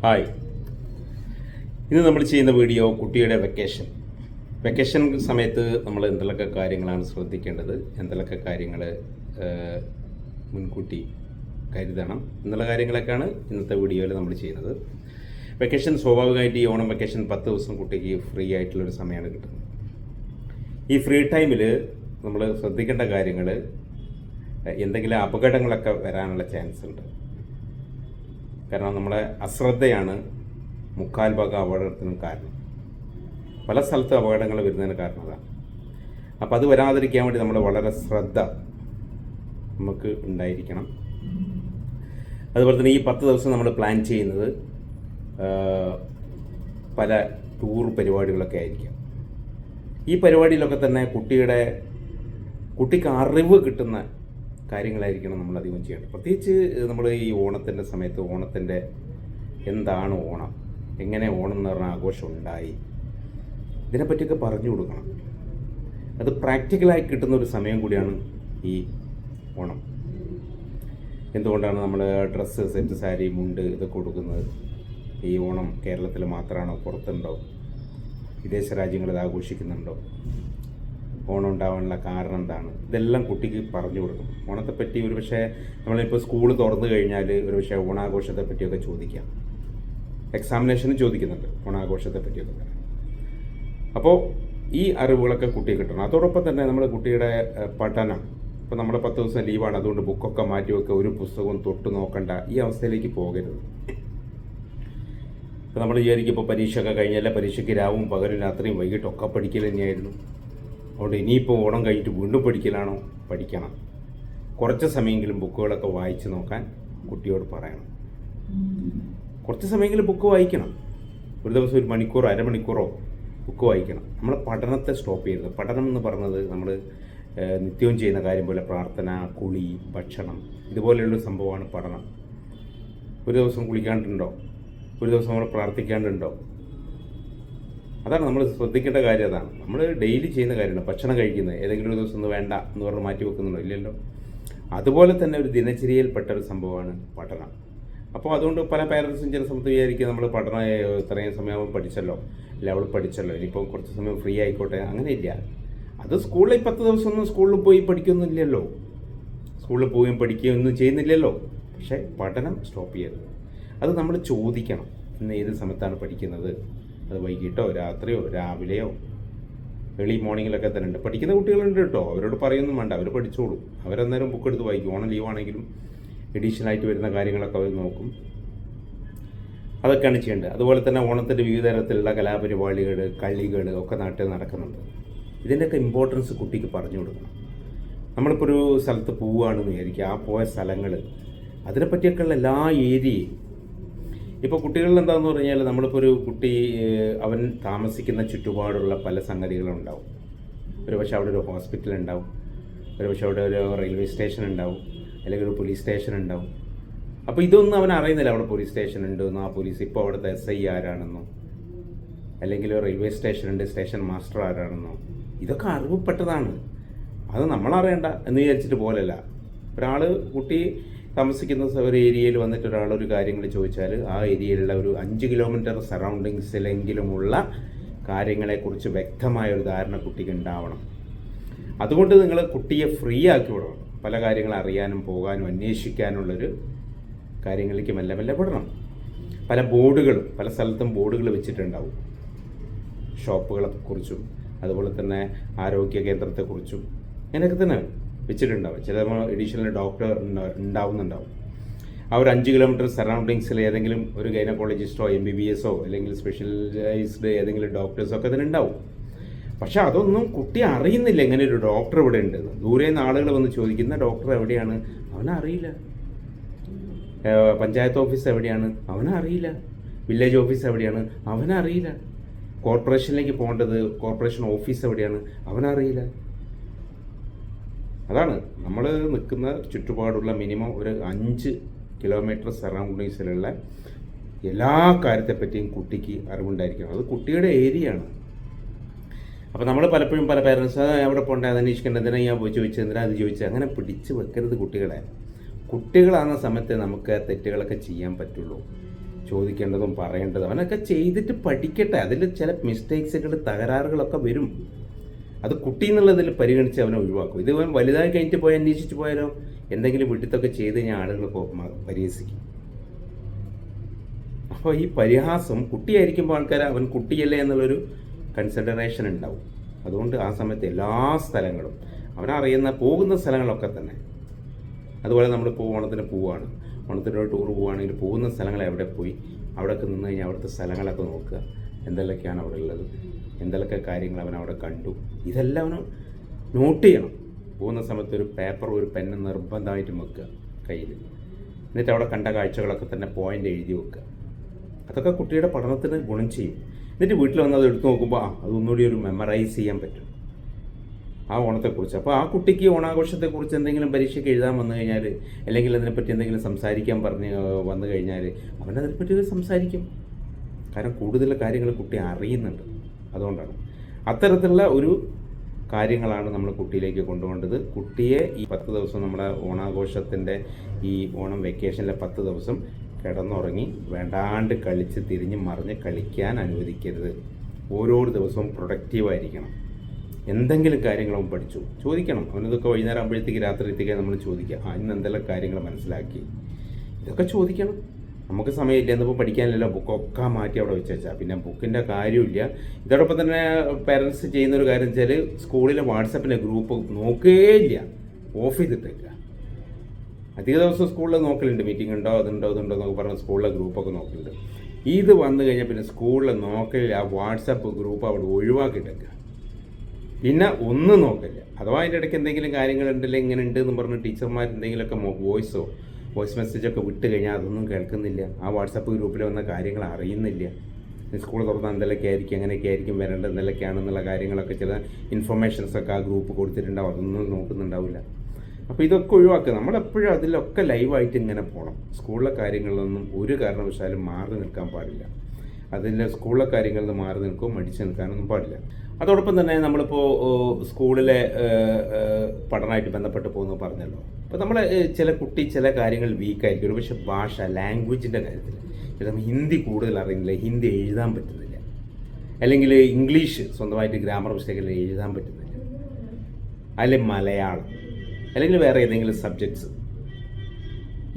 Hi, ഇന്ന് നമ്മൾ ചെയ്യുന്ന വീഡിയോ കുട്ടിയുടെ വെക്കേഷൻ സമയത്ത് നമ്മൾ എന്തെല്ലാമൊക്കെ കാര്യങ്ങളാണ് ശ്രദ്ധിക്കേണ്ടത്, എന്തെല്ലാമൊക്കെ കാര്യങ്ങൾ മുൻകൂട്ടി കരുതണം എന്നുള്ള കാര്യങ്ങളൊക്കെയാണ് ഇന്നത്തെ വീഡിയോയിൽ നമ്മൾ ചെയ്യുന്നത്. വെക്കേഷൻ സ്വാഭാവികമായിട്ട് ഈ ഓണം വെക്കേഷൻ 10 ദിവസം കുട്ടിക്ക് ഫ്രീ ആയിട്ടുള്ളൊരു സമയമാണ് കിട്ടുന്നത്. ഈ ഫ്രീ ടൈമിൽ നമ്മൾ ശ്രദ്ധിക്കേണ്ട കാര്യങ്ങൾ, എന്തെങ്കിലും അപകടങ്ങളൊക്കെ വരാനുള്ള ചാൻസ് ഉണ്ട്. കാരണം നമ്മളെ അശ്രദ്ധയാണ് മുക്കാൽ ഭാഗം അപകടത്തിനും കാരണം. പല സ്ഥലത്തും അപകടങ്ങൾ വരുന്നതിന് കാരണം അതാണ്. അപ്പോൾ അത് വരാതിരിക്കാൻ വേണ്ടി നമ്മൾ വളരെ ശ്രദ്ധ നമുക്ക് ഉണ്ടായിരിക്കണം. അതുപോലെ തന്നെ ഈ 10 ദിവസം നമ്മൾ പ്ലാൻ ചെയ്യുന്നത് പല ടൂർ പരിപാടികളൊക്കെ ആയിരിക്കും. ഈ പരിപാടിയിലൊക്കെ തന്നെ കുട്ടിക്ക് അറിവ് കിട്ടുന്ന കാര്യങ്ങളായിരിക്കണം നമ്മൾ അധികം ചെയ്യേണ്ടത്. പ്രത്യേകിച്ച് നമ്മൾ ഈ ഓണത്തിൻ്റെ സമയത്ത് ഓണത്തിൻ്റെ എന്താണ് ഓണം, എങ്ങനെ ഓണം എന്ന് പറഞ്ഞ ആഘോഷം ഉണ്ടായി, ഇതിനെപ്പറ്റിയൊക്കെ പറഞ്ഞു കൊടുക്കണം. അത് പ്രാക്ടിക്കലായി കിട്ടുന്ന ഒരു സമയം കൂടിയാണ് ഈ ഓണം. എന്തുകൊണ്ടാണ് നമ്മൾ ഡ്രസ്സ്, സെറ്റ്, സാരി, മുണ്ട് ഇതൊക്കെ കൊടുക്കുന്നത്? ഈ ഓണം കേരളത്തിൽ മാത്രമാണോ, പുറത്തുണ്ടോ, വിദേശ രാജ്യങ്ങളിൽ ആഘോഷിക്കുന്നുണ്ടോ? ഓണം ഉണ്ടാവാനുള്ള കാരണം എന്താണ്? ഇതെല്ലാം കുട്ടിക്ക് പറഞ്ഞു കൊടുക്കണം. ഓണത്തെപ്പറ്റി ഒരുപക്ഷെ നമ്മളിപ്പോൾ സ്കൂൾ തുറന്നു കഴിഞ്ഞാൽ ഒരുപക്ഷെ ഓണാഘോഷത്തെ പറ്റിയൊക്കെ ചോദിക്കാം, എക്സാമിനേഷന് ചോദിക്കുന്നുണ്ട് ഓണാഘോഷത്തെ പറ്റിയൊക്കെ തന്നെ. അപ്പോൾ ഈ അറിവുകളൊക്കെ കുട്ടിക്ക് കിട്ടണം. അതോടൊപ്പം തന്നെ നമ്മൾ കുട്ടിയുടെ പഠനം, ഇപ്പോൾ നമ്മൾ 10 ദിവസം ലീവാണ്, അതുകൊണ്ട് ബുക്കൊക്കെ മാറ്റി വെക്കുക, ഒരു പുസ്തകവും തൊട്ട് നോക്കണ്ട, ഈ അവസ്ഥയിലേക്ക് പോകരുത്. ഇപ്പോൾ നമ്മൾ വിചാരിക്കും ഇപ്പോൾ പരീക്ഷയൊക്കെ കഴിഞ്ഞാൽ പരീക്ഷയ്ക്ക് രാവും പകലും രാത്രിയും വൈകിട്ടൊക്കെ പഠിക്കൽ തന്നെയായിരുന്നു, അതുകൊണ്ട് ഇനിയിപ്പോൾ ഓണം കഴിഞ്ഞിട്ട് വീണ്ടും പഠിക്കലാണോ? പഠിക്കണം. കുറച്ച് സമയമെങ്കിലും ബുക്കുകളൊക്കെ വായിച്ച് നോക്കാൻ കുട്ടിയോട് പറയണം. കുറച്ച് സമയമെങ്കിലും ബുക്ക് വായിക്കണം. ഒരു ദിവസം 1 മണിക്കൂറോ അരമണിക്കൂറോ ബുക്ക് വായിക്കണം. നമ്മൾ പഠനത്തെ സ്റ്റോപ്പ് ചെയ്യരുത്. പഠനം എന്ന് പറയുന്നത് നമ്മൾ നിത്യവും ചെയ്യുന്ന കാര്യം പോലെ പ്രാർത്ഥന, കുളി, ഭക്ഷണം, ഇതുപോലെയുള്ള സംഭവമാണ് പഠനം. ഒരു ദിവസം കുളിക്കാണ്ടുണ്ടോ? ഒരു ദിവസം നമ്മൾ പ്രാർത്ഥിക്കാണ്ടുണ്ടോ? അതാണ് നമ്മൾ ശ്രദ്ധിക്കേണ്ട കാര്യം. അതാണ് നമ്മൾ ഡെയിലി ചെയ്യുന്ന കാര്യമാണ്. ഭക്ഷണം കഴിക്കുന്നത് ഏതെങ്കിലും ഒരു ദിവസം ഒന്ന് വേണ്ട എന്ന് പറഞ്ഞ് മാറ്റി വെക്കുന്നുണ്ടോ? ഇല്ലല്ലോ. അതുപോലെ തന്നെ ഒരു ദിനചര്യയിൽപ്പെട്ട ഒരു സംഭവമാണ് പഠനം. അപ്പോൾ അതുകൊണ്ട് പല പേരൻസും ചില സമയത്ത് വിചാരിക്കുക നമ്മൾ പഠനം ഇത്രയും സമയം പഠിച്ചല്ലോ, അല്ല അവൾ പഠിച്ചല്ലോ, ഇനിയിപ്പോൾ കുറച്ച് സമയം ഫ്രീ ആയിക്കോട്ടെ. അങ്ങനെയില്ല. അത് സ്കൂളിൽ 10 ദിവസമൊന്നും സ്കൂളിൽ പോയി പഠിക്കൊന്നുമില്ലല്ലോ, സ്കൂളിൽ പോവുകയും പഠിക്കുകയൊന്നും ചെയ്യുന്നില്ലല്ലോ. പക്ഷേ പഠനം സ്റ്റോപ്പ് ചെയ്യരുത്. അത് നമ്മൾ ചോദിക്കണം, ഇന്ന് ഏത് സമയത്താണ് പഠിക്കുന്നത്, അത് വൈകിട്ടോ രാത്രിയോ രാവിലെയോ ഏർലി മോർണിംഗിലൊക്കെ തന്നെ ഉണ്ട്. പഠിക്കുന്ന കുട്ടികളുണ്ട് കേട്ടോ, അവരോട് പറയൊന്നും വേണ്ട, അവർ പഠിച്ചോളൂ. അവരന്നേരം ബുക്ക് എടുത്ത് വായിക്കും. ഓണം ലീവാണെങ്കിലും എഡീഷനായിട്ട് വരുന്ന കാര്യങ്ങളൊക്കെ അവർ നോക്കും. അതൊക്കെയാണ് ചെയ്യേണ്ടത്. അതുപോലെ തന്നെ ഓണത്തിൻ്റെ വിവിധ തരത്തിലുള്ള കലാപരിപാടികൾ, കളികൾ ഒക്കെ നാട്ടിൽ നടക്കുന്നുണ്ട്. ഇതിൻ്റെയൊക്കെ ഇമ്പോർട്ടൻസ് കുട്ടിക്ക് പറഞ്ഞു കൊടുക്കണം. നമ്മളിപ്പോൾ ഒരു സ്ഥലത്ത് പോവുകയാണെന്ന് വിചാരിക്കുക, ആ പോയ സ്ഥലങ്ങൾ, അതിനെപ്പറ്റിയൊക്കെയുള്ള എല്ലാ ഏരിയയും. ഇപ്പോൾ കുട്ടികളിൽ എന്താണെന്ന് പറഞ്ഞാൽ നമ്മളിപ്പോൾ ഒരു കുട്ടി അവൻ താമസിക്കുന്ന ചുറ്റുപാടുള്ള പല സംഗതികളുണ്ടാവും. ഒരുപക്ഷെ അവിടെ ഒരു ഹോസ്പിറ്റൽ ഉണ്ടാവും, ഒരുപക്ഷെ അവിടെ ഒരു റെയിൽവേ സ്റ്റേഷൻ ഉണ്ടാവും, അല്ലെങ്കിൽ ഒരു പോലീസ് സ്റ്റേഷൻ ഉണ്ടാവും. അപ്പോൾ ഇതൊന്നും അവൻ അറിയുന്നില്ല. അവിടെ പോലീസ് സ്റ്റേഷൻ ഉണ്ടെന്നോ, ആ പോലീസ് ഇപ്പോൾ അവിടുത്തെ SI ആരാണെന്നോ, അല്ലെങ്കിൽ റെയിൽവേ സ്റ്റേഷൻ ഉണ്ട്, സ്റ്റേഷൻ മാസ്റ്റർ ആരാണെന്നോ. ഇതൊക്കെ അറിവപ്പെട്ടതാണ്. അത് നമ്മളറിയണ്ട എന്ന് വിചാരിച്ചിട്ട് പോലല്ല. കുട്ടി താമസിക്കുന്ന ഒരു ഏരിയയിൽ വന്നിട്ട് ഒരാളൊരു കാര്യങ്ങൾ ചോദിച്ചാൽ ആ ഏരിയയിലുള്ള ഒരു 5 കിലോമീറ്റർ സറൗണ്ടിങ്സിലെങ്കിലുമുള്ള കാര്യങ്ങളെക്കുറിച്ച് വ്യക്തമായ ഒരു ധാരണ കുട്ടിക്ക് ഉണ്ടാവണം. അതുകൊണ്ട് നിങ്ങൾ കുട്ടിയെ ഫ്രീ ആക്കി വിടണം. പല കാര്യങ്ങൾ അറിയാനും പോകാനും അന്വേഷിക്കാനുള്ളൊരു കാര്യങ്ങളിലേക്ക് മെല്ലെ മെല്ലെ വിടണം. പല സ്ഥലത്തും ബോർഡുകൾ വെച്ചിട്ടുണ്ടാവും, ഷോപ്പുകളെക്കുറിച്ചും അതുപോലെ തന്നെ ആരോഗ്യ കേന്ദ്രത്തെക്കുറിച്ചും അങ്ങനെയൊക്കെ തന്നെ വെച്ചിട്ടുണ്ടാവും. ചില എഡീഷണൽ ഡോക്ടർ ഉണ്ടാവുന്നുണ്ടാവും. ആ ഒരു 5 കിലോമീറ്റർ സറൗണ്ടിങ്സിൽ ഏതെങ്കിലും ഒരു ഗൈനക്കോളജിസ്റ്റോ MBBS അല്ലെങ്കിൽ സ്പെഷ്യലൈസ്ഡ് ഏതെങ്കിലും ഡോക്ടേഴ്സോ ഒക്കെ തന്നെ ഉണ്ടാവും. പക്ഷെ അതൊന്നും കുട്ടി അറിയുന്നില്ല, എങ്ങനെ ഒരു ഡോക്ടർ ഇവിടെ ഉണ്ടെന്ന്. ദൂരെ നിന്ന് ആളുകൾ വന്ന് ചോദിക്കുന്ന ഡോക്ടർ എവിടെയാണ് അവനറിയില്ല, പഞ്ചായത്ത് ഓഫീസ് എവിടെയാണ് അവനറിയില്ല, വില്ലേജ് ഓഫീസ് എവിടെയാണ് അവനറിയില്ല, കോർപ്പറേഷനിലേക്ക് പോകേണ്ടത് കോർപ്പറേഷൻ ഓഫീസ് എവിടെയാണ് അവനറിയില്ല. അതാണ് നമ്മൾ നിൽക്കുന്ന ചുറ്റുപാടുള്ള മിനിമം ഒരു 5 കിലോമീറ്റർ സറൗണ്ടിങ്സിലുള്ള എല്ലാ കാര്യത്തെപ്പറ്റിയും കുട്ടിക്ക് അറിവുണ്ടായിരിക്കണം. അത് കുട്ടിയുടെ ഏരിയ ആണ്. അപ്പോൾ നമ്മൾ പലപ്പോഴും പല പേരൻസ് എവിടെ പോകണ്ടേ, അത് അന്വേഷിക്കേണ്ടത്, എന്തിനാ ഞാൻ പോയി ചോദിച്ചത്, എന്തിനാ അത് ചോദിച്ചത്, അങ്ങനെ പിടിച്ച് വെക്കരുത് കുട്ടികളെ. കുട്ടികളാകുന്ന സമയത്ത് നമുക്ക് തെറ്റുകളൊക്കെ ചെയ്യാൻ പറ്റുള്ളൂ. ചോദിക്കേണ്ടതും പറയേണ്ടതും അവനൊക്കെ ചെയ്തിട്ട് പഠിക്കട്ടെ. അതിൽ ചില മിസ്റ്റേക്സുകൾ, തകരാറുകളൊക്കെ വരും. അത് കുട്ടി എന്നുള്ളതിൽ പരിഗണിച്ച് അവനെ ഒഴിവാക്കും. ഇത് അവൻ വലുതായി കഴിഞ്ഞിട്ട് പോയി അന്വേഷിച്ച് പോയാലോ, എന്തെങ്കിലും വിട്ടിത്തൊക്കെ ചെയ്ത് കഴിഞ്ഞാൽ ആളുകൾ പരിഹസിക്കും. അപ്പോൾ ഈ പരിഹാസം കുട്ടിയായിരിക്കുമ്പോൾ ആൾക്കാർ അവൻ കുട്ടിയല്ലേ എന്നുള്ളൊരു കൺസിഡറേഷൻ ഉണ്ടാവും. അതുകൊണ്ട് ആ സമയത്ത് എല്ലാ സ്ഥലങ്ങളും അവനറിയുന്ന പോകുന്ന സ്ഥലങ്ങളൊക്കെ തന്നെ, അതുപോലെ നമ്മളിപ്പോൾ ഓണത്തിന് പോവുകയാണ്, ഓണത്തിൻ്റെ ടൂർ പോവുകയാണെങ്കിൽ പോകുന്ന സ്ഥലങ്ങൾ എവിടെ പോയി അവിടെയൊക്കെ നിന്ന് കഴിഞ്ഞാൽ അവിടുത്തെ സ്ഥലങ്ങളൊക്കെ നോക്കുക, എന്തെല്ലാമൊക്കെയാണ് അവിടെ ഉള്ളത്, എന്തെല്ലാം കാര്യങ്ങൾ അവൻ അവിടെ കണ്ടു, ഇതെല്ലാം അവന് നോട്ട് ചെയ്യണം. പോകുന്ന സമയത്ത് ഒരു പേപ്പർ, ഒരു പെന്ന് നിർബന്ധമായിട്ടും വെക്കുക കയ്യിൽ. എന്നിട്ട് അവിടെ കണ്ട കാഴ്ചകളൊക്കെ തന്നെ പോയിൻ്റ് എഴുതി വെക്കുക. അതൊക്കെ കുട്ടിയുടെ പഠനത്തിന് ഗുണം ചെയ്യും. എന്നിട്ട് വീട്ടിൽ വന്ന് അത് എടുത്തു നോക്കുമ്പോൾ അതൊന്നുകൂടി ഒരു മെമ്മറൈസ് ചെയ്യാൻ പറ്റും ആ ഓണത്തെക്കുറിച്ച്. അപ്പോൾ ആ കുട്ടിക്ക് ഓണാഘോഷത്തെക്കുറിച്ച് എന്തെങ്കിലും പരീക്ഷയ്ക്ക് എഴുതാൻ വന്നു കഴിഞ്ഞാൽ, അല്ലെങ്കിൽ അതിനെപ്പറ്റി എന്തെങ്കിലും സംസാരിക്കാൻ വന്നു കഴിഞ്ഞാൽ അവനതിനെപ്പറ്റി സംസാരിക്കും. കാരണം കൂടുതൽ കാര്യങ്ങൾ കുട്ടി അറിയുന്നുണ്ട്. അതുകൊണ്ടാണ് അത്തരത്തിലുള്ള ഒരു കാര്യങ്ങളാണ് നമ്മൾ കുട്ടിയിലേക്ക് കൊണ്ടുപോകേണ്ടത്. കുട്ടിയെ ഈ 10 ദിവസം നമ്മുടെ ഓണാഘോഷത്തിൻ്റെ ഈ ഓണം വെക്കേഷനിലെ 10 ദിവസം കിടന്നുറങ്ങി വേണ്ടാണ്ട് കളിച്ച് തിരിഞ്ഞ് മറിഞ്ഞ് കളിക്കാൻ അനുവദിക്കരുത്. ഓരോ ദിവസവും പ്രൊഡക്റ്റീവായിരിക്കണം. എന്തെങ്കിലും കാര്യങ്ങൾ അവൻ പഠിച്ചു ചോദിക്കണം. അവനിതൊക്കെ വൈകുന്നേരം ആകുമ്പോഴത്തേക്ക് രാത്രിത്തേക്ക് നമ്മൾ ചോദിക്കുക, ഇന്ന് എന്തെല്ലാം കാര്യങ്ങൾ മനസ്സിലാക്കി, ഇതൊക്കെ ചോദിക്കണം. നമുക്ക് സമയമില്ല, എന്നിപ്പോൾ പഠിക്കാനില്ലല്ലോ, ബുക്കൊക്കെ മാറ്റി അവിടെ വെച്ചാൽ പിന്നെ ബുക്കിൻ്റെ കാര്യമില്ല. ഇതോടൊപ്പം തന്നെ പേരൻസ് ചെയ്യുന്നൊരു കാര്യം വെച്ചാൽ സ്കൂളിലെ വാട്സപ്പിൻ്റെ ഗ്രൂപ്പ് നോക്കുകയില്ല, ഓഫ് ചെയ്തിട്ടേക്കുക. അധിക ദിവസം സ്കൂളിൽ നോക്കലുണ്ട്, മീറ്റിംഗ് ഉണ്ടോ അതുണ്ടോ എന്നൊക്കെ പറഞ്ഞ് സ്കൂളിലെ ഗ്രൂപ്പൊക്കെ നോക്കലുണ്ട്. ഇത് വന്നു കഴിഞ്ഞാൽ പിന്നെ സ്കൂളിൽ നോക്കലില്ല, ആ വാട്സപ്പ് ഗ്രൂപ്പ് അവിടെ ഒഴിവാക്കിയിട്ടേക്കുക. പിന്നെ ഒന്നും നോക്കില്ല. അഥവാ അതിൻ്റെ ഇടയ്ക്ക് എന്തെങ്കിലും കാര്യങ്ങളുണ്ടല്ലോ ഇങ്ങനെ ഉണ്ട് എന്ന് പറഞ്ഞ് ടീച്ചർമാർ എന്തെങ്കിലുമൊക്കെ വോയിസ് മെസ്സേജൊക്കെ വിട്ട് കഴിഞ്ഞാൽ അതൊന്നും കേൾക്കുന്നില്ല. ആ വാട്സപ്പ് ഗ്രൂപ്പിൽ വന്ന കാര്യങ്ങൾ അറിയുന്നില്ല. സ്കൂൾ തുറന്നാൽ എന്തെങ്കിലുമൊക്കെ ആയിരിക്കും, അങ്ങനെയൊക്കെ ആയിരിക്കും വരേണ്ടത്, എന്തെങ്കിലുമൊക്കെയാണെന്നുള്ള കാര്യങ്ങളൊക്കെ ചില ഇൻഫർമേഷൻസൊക്കെ ആ ഗ്രൂപ്പ് കൊടുത്തിട്ടുണ്ടാവും, അതൊന്നും നോക്കുന്നുണ്ടാവില്ല. അപ്പോൾ ഇതൊക്കെ ഒഴിവാക്കുക. നമ്മളെപ്പോഴും അതിലൊക്കെ ലൈവായിട്ട് ഇങ്ങനെ പോകണം. സ്കൂളിലെ കാര്യങ്ങളിലൊന്നും ഒരു കാരണവശാലും മാറി നിൽക്കാൻ പാടില്ല. അതിൻ്റെ സ്കൂളിലെ കാര്യങ്ങളിൽ നിന്ന് മാറി നിൽക്കുകയോ മടിച്ചു നിൽക്കാനൊന്നും പാടില്ല. അതോടൊപ്പം തന്നെ നമ്മളിപ്പോൾ സ്കൂളിലെ പഠനമായിട്ട് ബന്ധപ്പെട്ട് പോകുന്നു പറഞ്ഞല്ലോ. അപ്പോൾ നമ്മൾ ചില കാര്യങ്ങൾ വീക്കായിരിക്കും. ഒരു പക്ഷേ ഭാഷ, ലാംഗ്വേജിൻ്റെ കാര്യത്തിൽ ചിലപ്പോൾ ഹിന്ദി കൂടുതൽ അറിയുന്നില്ല, ഹിന്ദി എഴുതാൻ പറ്റുന്നില്ല, അല്ലെങ്കിൽ ഇംഗ്ലീഷ് സ്വന്തമായിട്ട് ഗ്രാമർ മിസ്റ്റേക്കിൽ എഴുതാൻ പറ്റുന്നില്ല, അല്ലെങ്കിൽ മലയാളം, അല്ലെങ്കിൽ വേറെ ഏതെങ്കിലും സബ്ജക്ട്സ്.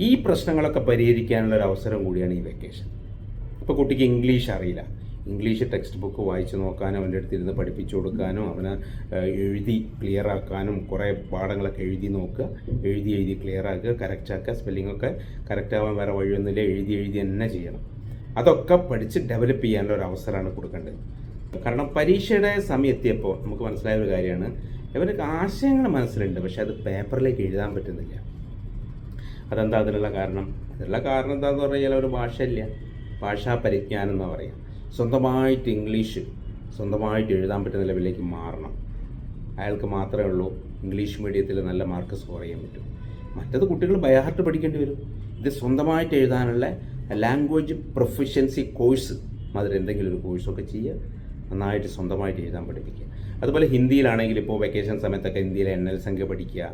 ഈ പ്രശ്നങ്ങളൊക്കെ പരിഹരിക്കാനുള്ള ഒരു അവസരം കൂടിയാണ് ഈ വെക്കേഷൻ. ഇപ്പോൾ കുട്ടിക്ക് ഇംഗ്ലീഷ് അറിയില്ല, ഇംഗ്ലീഷ് ടെക്സ്റ്റ് ബുക്ക് വായിച്ച് നോക്കാനും അവൻ്റെ അടുത്തിരുന്ന് പഠിപ്പിച്ചു കൊടുക്കാനും അവന് എഴുതി ക്ലിയറാക്കാനും കുറേ പാഠങ്ങളൊക്കെ എഴുതി നോക്കുക, എഴുതി ക്ലിയറാക്കുക, കറക്റ്റാക്കുക, സ്പെല്ലിങ്ങൊക്കെ കറക്റ്റാവാൻ വേറെ വഴിയൊന്നുമില്ല, എഴുതി തന്നെ ചെയ്യണം. അതൊക്കെ പഠിച്ച് ഡെവലപ്പ് ചെയ്യാനുള്ള ഒരു അവസരമാണ് കൊടുക്കേണ്ടത്. കാരണം പരീക്ഷയുടെ സമയം എത്തിയപ്പോൾ നമുക്ക് മനസ്സിലായ ഒരു കാര്യമാണ്, ഇവർക്ക് ആശയങ്ങൾ മനസ്സിലുണ്ട്, പക്ഷെ അത് പേപ്പറിലേക്ക് എഴുതാൻ പറ്റുന്നില്ല. അതെന്താ അതിനുള്ള കാരണം? എന്താണെന്ന് പറഞ്ഞാൽ ഒരു ഭാഷയില്ല, ഭാഷാ പരിജ്ഞാനം എന്ന് പറയാം. സ്വന്തമായിട്ട് ഇംഗ്ലീഷ് സ്വന്തമായിട്ട് എഴുതാൻ പറ്റുന്ന ലെവലിലേക്ക് മാറണം. അയാൾക്ക് മാത്രമേ ഉള്ളൂ ഇംഗ്ലീഷ് മീഡിയത്തിൽ നല്ല മാർക്ക് സ്കോർ ചെയ്യാൻ പറ്റും. മറ്റത് കുട്ടികൾ ബൈഹാർട്ട് പഠിക്കേണ്ടി വരും. ഇത് സ്വന്തമായിട്ട് എഴുതാനുള്ള ലാംഗ്വേജ് പ്രൊഫഷ്യൻസി കോഴ്സ് മാതിരി എന്തെങ്കിലും ഒരു കോഴ്സൊക്കെ ചെയ്യുക, നന്നായിട്ട് സ്വന്തമായിട്ട് എഴുതാൻ പഠിപ്പിക്കുക. അതുപോലെ ഹിന്ദിയിലാണെങ്കിൽ ഇപ്പോൾ വെക്കേഷൻ സമയത്തൊക്കെ ഹിന്ദിയിലെ എണ്ണൽ സംഖ്യ പഠിക്കുക,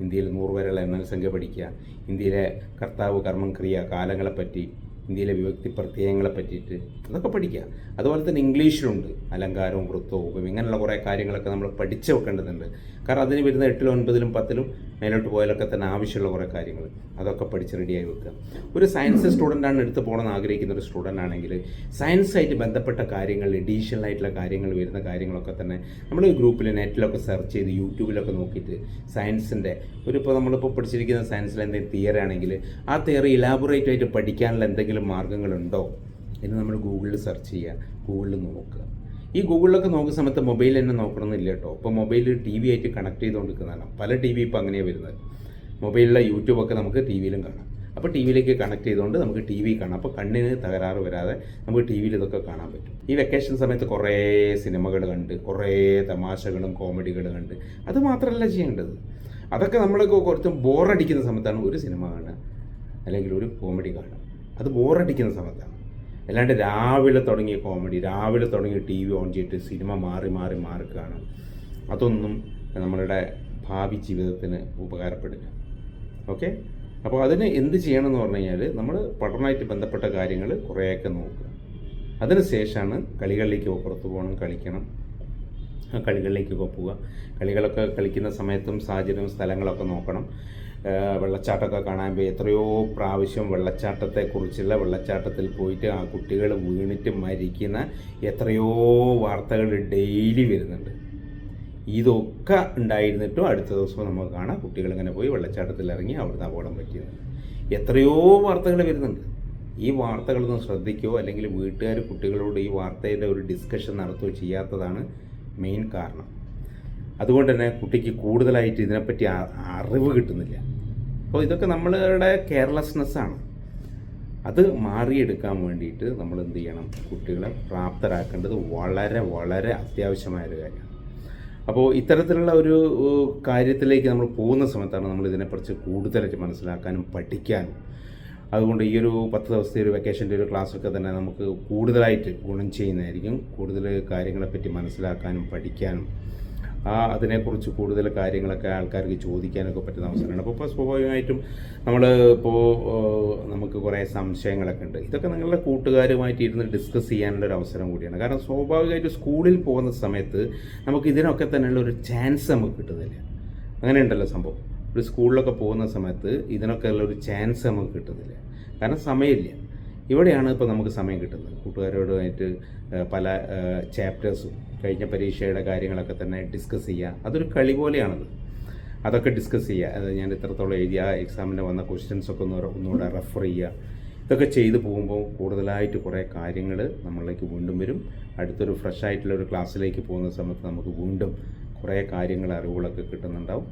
ഹിന്ദിയിൽ 100 വരെയുള്ള എണ്ണൽ സംഖ്യ പഠിക്കുക, ഹിന്ദിയിലെ കർത്താവ്, കർമ്മം, ക്രിയ, കാലങ്ങളെപ്പറ്റി, ഇന്ത്യയിലെ വിഭക്തി പ്രത്യയങ്ങളെ പറ്റിയിട്ട് അതൊക്കെ പഠിക്കുക. അതുപോലെ തന്നെ ഇംഗ്ലീഷിലുണ്ട് അലങ്കാരവും വൃത്തവും ഉപമയും ഇങ്ങനെയുള്ള കുറേ കാര്യങ്ങളൊക്കെ നമ്മൾ പഠിച്ചു വെക്കേണ്ടതുണ്ട്. കാരണം അതിന് വരുന്ന 8ലും 9ലും 10ലും മേലോട്ട് പോയാലൊക്കെ തന്നെ ആവശ്യമുള്ള കുറേ കാര്യങ്ങൾ അതൊക്കെ പഠിച്ച് റെഡിയായി വെക്കുക. ഒരു സയൻസ് സ്റ്റുഡൻ്റാണ് എടുത്ത് പോകണമെന്ന് ആഗ്രഹിക്കുന്ന ഒരു സ്റ്റുഡൻ്റ് ആണെങ്കിൽ സയൻസായിട്ട് ബന്ധപ്പെട്ട കാര്യങ്ങൾ, എഡീഷണൽ ആയിട്ടുള്ള കാര്യങ്ങൾ വരുന്ന കാര്യങ്ങളൊക്കെ തന്നെ നമ്മൾ ഗ്രൂപ്പിൽ നെറ്റിലൊക്കെ സെർച്ച് ചെയ്ത് യൂട്യൂബിലൊക്കെ നോക്കിയിട്ട് സയൻസിൻ്റെ ഇപ്പോൾ നമ്മളിപ്പോൾ പഠിച്ചിരിക്കുന്ന സയൻസിൽ എന്തെങ്കിലും തിയറി ആണെങ്കിൽ ആ തിയറി ഇലാബറേറ്റ് ആയിട്ട് പഠിക്കാനുള്ള എന്തെങ്കിലും മാർഗ്ഗങ്ങളുണ്ടോ എന്ന് നമ്മൾ ഗൂഗിളിൽ സെർച്ച് ചെയ്യുക, ഗൂഗിളിൽ നോക്കുക. ഈ ഗൂഗിളിലൊക്കെ നോക്കുന്ന സമയത്ത് മൊബൈൽ തന്നെ നോക്കണമെന്നില്ല കേട്ടോ. ഇപ്പോൾ മൊബൈൽ ടി വി ആയിട്ട് കണക്ട് ചെയ്തുകൊണ്ടിരിക്കുന്നതാണ്. പല ടി വി ഇപ്പോൾ അങ്ങനെയാണ് വരുന്നത്. മൊബൈലിലെ യൂട്യൂബൊക്കെ നമുക്ക് ടി വിയിലും കാണാം. അപ്പോൾ ടി വിയിലേക്ക് കണക്ട് ചെയ്തുകൊണ്ട് നമുക്ക് ടി വി കാണാം. അപ്പോൾ കണ്ണിന് തകരാറ് വരാതെ നമുക്ക് ടി വിയിൽ ഇതൊക്കെ കാണാൻ പറ്റും. ഈ വെക്കേഷൻ സമയത്ത് കുറേ സിനിമകൾ കണ്ട്, കുറേ തമാശകളും കോമഡികളും കണ്ട്, അത് മാത്രമല്ല ചെയ്യേണ്ടത്. അതൊക്കെ നമ്മളൊക്കെ കുറച്ച് ബോറടിക്കുന്ന സമയത്താണ് ഒരു സിനിമ കാണുക, അല്ലെങ്കിൽ ഒരു കോമഡി കാണുക. അത് ബോറടിക്കുന്ന സമയത്താണ്. അല്ലാണ്ട് രാവിലെ തുടങ്ങിയ കോമഡി, രാവിലെ തുടങ്ങിയ ടി വി ഓൺ ചെയ്തിട്ട് സിനിമ മാറി കാണും. അതൊന്നും നമ്മളുടെ ഭാവി ജീവിതത്തിന് ഉപകാരപ്പെടില്ല. ഓക്കെ, അപ്പോൾ അതിന് എന്ത് ചെയ്യണമെന്ന് പറഞ്ഞു കഴിഞ്ഞാൽ നമ്മൾ പഠനമായിട്ട് ബന്ധപ്പെട്ട കാര്യങ്ങൾ കുറേയൊക്കെ നോക്കുക. അതിന് ശേഷമാണ് കളികളിലേക്ക് പുറത്ത് പോകണം, കളിക്കണം, കളികളിലേക്കൊക്കെ പോവുക. കളികളൊക്കെ കളിക്കുന്ന സമയത്തും സാഹചര്യവും സ്ഥലങ്ങളൊക്കെ നോക്കണം. വെള്ളച്ചാട്ടമൊക്കെ കാണാൻ പോയി എത്രയോ പ്രാവശ്യം വെള്ളച്ചാട്ടത്തിൽ പോയിട്ട് ആ കുട്ടികൾ വീണിട്ട് മരിക്കുന്ന എത്രയോ വാർത്തകൾ ഡെയിലി വരുന്നുണ്ട്. ഇതൊക്കെ ഉണ്ടായിരുന്നിട്ടും അടുത്ത ദിവസം നമുക്ക് കാണാം കുട്ടികളിങ്ങനെ പോയി വെള്ളച്ചാട്ടത്തിൽ ഇറങ്ങി അവിടുന്ന് അപകടം പറ്റിയത്. എത്രയോ വാർത്തകൾ വരുന്നുണ്ട്. ഈ വാർത്തകളൊന്നും ശ്രദ്ധിക്കുകയോ അല്ലെങ്കിൽ വീട്ടുകാർ കുട്ടികളോട് ഈ വാർത്തയുടെ ഒരു ഡിസ്കഷൻ നടത്തുകയോ ചെയ്യാത്തതാണ് മെയിൻ കാരണം. അതുകൊണ്ട് തന്നെ കുട്ടിക്ക് കൂടുതലായിട്ട് ഇതിനെപ്പറ്റി അറിവ് കിട്ടുന്നില്ല. അപ്പോൾ ഇതൊക്കെ നമ്മളുടെ കെയർലെസ്നെസ്സാണ്. അത് മാറിയെടുക്കാൻ വേണ്ടിയിട്ട് നമ്മൾ എന്ത് ചെയ്യണം? കുട്ടികളെ പ്രാപ്തരാക്കേണ്ടത് വളരെ വളരെ അത്യാവശ്യമായൊരു കാര്യമാണ്. അപ്പോൾ ഇത്തരത്തിലുള്ള ഒരു കാര്യത്തിലേക്ക് നമ്മൾ പോകുന്ന സമയത്താണ് നമ്മൾ ഇതിനെക്കുറിച്ച് കൂടുതലായിട്ട് മനസ്സിലാക്കാനും പഠിക്കാനും. അതുകൊണ്ട് ഈ ഒരു 10 ദിവസത്തെ ഒരു വെക്കേഷൻ്റെ ഒരു ക്ലാസ്സൊക്കെ തന്നെ നമുക്ക് കൂടുതലായിട്ട് ഗുണം ചെയ്യുന്നതായിരിക്കും. കൂടുതൽ കാര്യങ്ങളെപ്പറ്റി മനസ്സിലാക്കാനും പഠിക്കാനും അതിനെക്കുറിച്ച് കൂടുതൽ കാര്യങ്ങളൊക്കെ ആൾക്കാർക്ക് ചോദിക്കാനൊക്കെ പറ്റുന്ന അവസരമാണ്. അപ്പോൾ സ്വാഭാവികമായിട്ടും നമുക്ക് കുറേ സംശയങ്ങളൊക്കെ ഉണ്ട്. ഇതൊക്കെ നിങ്ങളുടെ കൂട്ടുകാരുമായിട്ട് ഇരുന്ന് ഡിസ്കസ് ചെയ്യാനുള്ളൊരു അവസരം കൂടിയാണ്. കാരണം സ്വാഭാവികമായിട്ടും സ്കൂളിൽ പോകുന്ന സമയത്ത് നമുക്ക് ഇതിനൊക്കെ തന്നെയുള്ള ഒരു ചാൻസ് നമുക്ക് കിട്ടുന്നില്ല. അങ്ങനെ ഉണ്ടല്ലോ സംഭവം. ഒരു സ്കൂളിലൊക്കെ പോകുന്ന സമയത്ത് ഇതിനൊക്കെ ഉള്ള ഒരു ചാൻസ് നമുക്ക് കിട്ടുന്നില്ല. കാരണം സമയമില്ല. ഇവിടെയാണ് ഇപ്പോൾ നമുക്ക് സമയം കിട്ടുന്നത്. കൂട്ടുകാരോടുമായിട്ട് പല ചാപ്റ്റേഴ്സും കഴിഞ്ഞ പരീക്ഷയുടെ കാര്യങ്ങളൊക്കെ തന്നെ ഡിസ്കസ് ചെയ്യുക. അതൊരു കളി പോലെയാണത്. അതൊക്കെ ഡിസ്കസ് ചെയ്യുക. അത് ഞാൻ ഇത്രത്തോളം എഴുതിയ എക്സാമിന് വന്ന ക്വസ്റ്റ്യൻസൊക്കെ ഒന്നുകൂടെ റെഫർ ചെയ്യുക. ഇതൊക്കെ ചെയ്തു പോകുമ്പോൾ കൂടുതലായിട്ട് കുറേ കാര്യങ്ങൾ നമ്മളിലേക്ക് വീണ്ടും വരും. അടുത്തൊരു ഫ്രഷ് ആയിട്ടുള്ളൊരു ക്ലാസ്സിലേക്ക് പോകുന്ന സമയത്ത് നമുക്ക് വീണ്ടും കുറേ കാര്യങ്ങൾ അറിവുകളൊക്കെ കിട്ടുന്നുണ്ടാവും.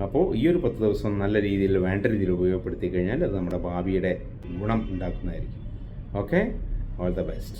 അപ്പോൾ ഈ ഒരു 10 ദിവസം നല്ല രീതിയിൽ വേണ്ട രീതിയിൽ ഉപയോഗപ്പെടുത്തി കഴിഞ്ഞാൽ അത് നമ്മുടെ ഭാവിയുടെ ഗുണം ഉണ്ടാക്കുന്നതായിരിക്കും. Okay, all the best.